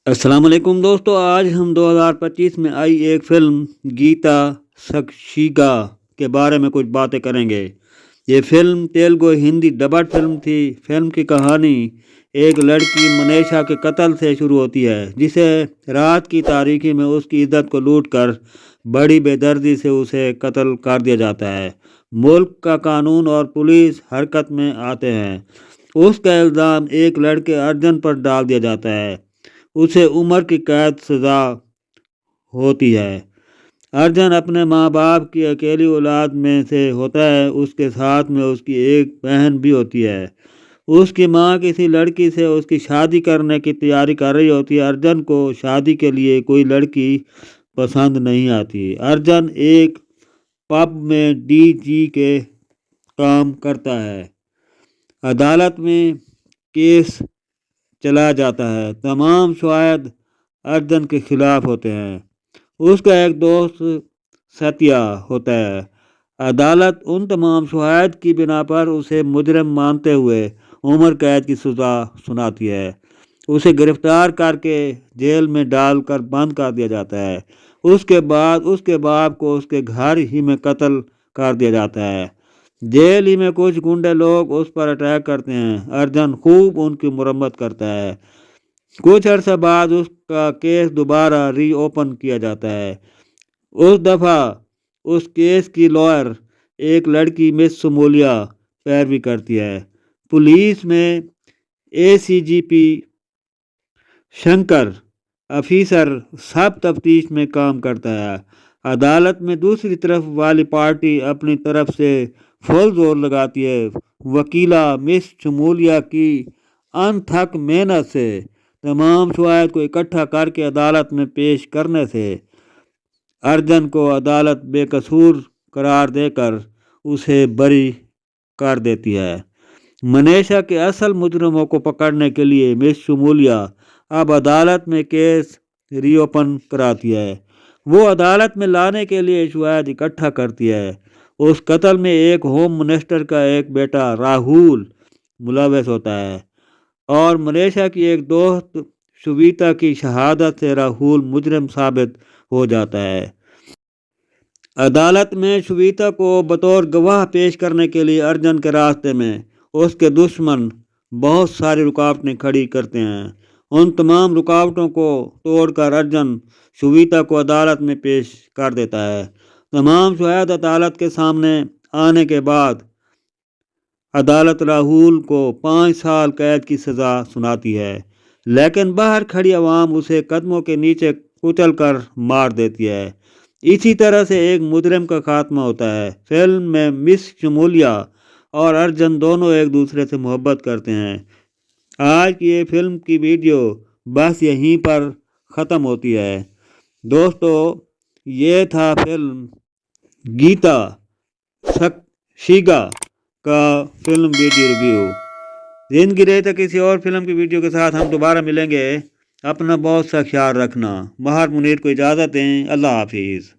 السلام علیکم دوستو، آج ہم 2025 میں آئی ایک فلم گیتا سکشیگا کے بارے میں کچھ باتیں کریں گے۔ یہ film Telugu Hindi dubbed film تھی۔ فلم کی کہانی ایک لڑکی منیشا کے قتل سے شروع ہوتی ہے، جسے رات کی تاریکی میں اس کی عزت کو لوٹ کر بڑی بے دردی سے اسے قتل کر دیا جاتا ہے۔ ملک کا قانون اور پولیس حرکت میں آتے ہیں۔ اس کا الزام ایک لڑکے ارجن پر ڈال دیا جاتا ہے۔ اسے عمر کی قید سزا ہوتی ہے۔ ارجن اپنے ماں باپ کی اکیلی اولاد میں سے ہوتا ہے۔ اس کے ساتھ میں اس کی ایک بہن بھی ہوتی ہے۔ اس کی ماں کسی لڑکی سے اس کی شادی کرنے کی تیاری کر رہی ہوتی ہے۔ ارجن کو شادی کے لیے کوئی لڑکی پسند نہیں آتی۔ ارجن ایک پب میں ڈی جی کے کام کرتا ہے۔ عدالت میں کیس چلا جاتا ہے۔ تمام شواہد ارجن کے خلاف ہوتے ہیں۔ اس کا ایک دوست ستیا ہوتا ہے۔ عدالت ان تمام شواہد کی بنا پر اسے مجرم مانتے ہوئے عمر قید کی سزا سناتی ہے۔ اسے گرفتار کر کے جیل میں ڈال کر بند کر دیا جاتا ہے۔ اس کے بعد اس کے باپ کو اس کے گھر ہی میں قتل کر دیا جاتا ہے۔ جیل ہی میں کچھ گنڈے لوگ اس پر اٹیک کرتے ہیں۔ ارجن خوب ان کی مرمت کرتا ہے۔ کچھ عرصہ بعد اس کا کیس دوبارہ ری اوپن کیا جاتا ہے۔ اس دفعہ اس کیس کی لائر ایک لڑکی مس سمولیا پیروی کرتی ہے۔ پولیس میں اے سی جی پی شنکر آفیسر سب تفتیش میں کام کرتا ہے۔ عدالت میں دوسری طرف والی پارٹی اپنی طرف سے فل زور لگاتی ہے۔ وکیلہ مس سمولیا کی انتھک محنت سے تمام شواہد کو اکٹھا کر کے عدالت میں پیش کرنے سے ارجن کو عدالت بے قصور قرار دے کر اسے بری کر دیتی ہے۔ منیشا کے اصل مجرموں کو پکڑنے کے لیے مس شمولیا اب عدالت میں کیس ری اوپن کراتی ہے۔ وہ عدالت میں لانے کے لیے شواہد اکٹھا کرتی ہے۔ اس قتل میں ایک ہوم منسٹر کا ایک بیٹا راہول ملوث ہوتا ہے اور منیشا کی ایک دوست شویتا کی شہادت سے راہول مجرم ثابت ہو جاتا ہے۔ عدالت میں شویتا کو بطور گواہ پیش کرنے کے لیے ارجن کے راستے میں اس کے دشمن بہت ساری رکاوٹیں کھڑی کرتے ہیں۔ ان تمام رکاوٹوں کو توڑ کر ارجن شویتا کو عدالت میں پیش کر دیتا ہے۔ تمام شواہد عدالت کے سامنے آنے کے بعد عدالت راہول کو 5 سال قید کی سزا سناتی ہے، لیکن باہر کھڑی عوام اسے قدموں کے نیچے کچل کر مار دیتی ہے۔ اسی طرح سے ایک مجرم کا خاتمہ ہوتا ہے۔ فلم میں مس شمولیا اور ارجن دونوں ایک دوسرے سے محبت کرتے ہیں۔ آج کی یہ فلم کی ویڈیو بس یہیں پر ختم ہوتی ہے۔ دوستو، یہ تھا فلم گیتا سکشیگا کا فلم ویڈیو ریویو۔ زندگی رہے تو کسی اور فلم کی ویڈیو کے ساتھ ہم دوبارہ ملیں گے۔ اپنا بہت سا خیال رکھنا۔ مہار منیر کو اجازت دیں۔ اللہ حافظ۔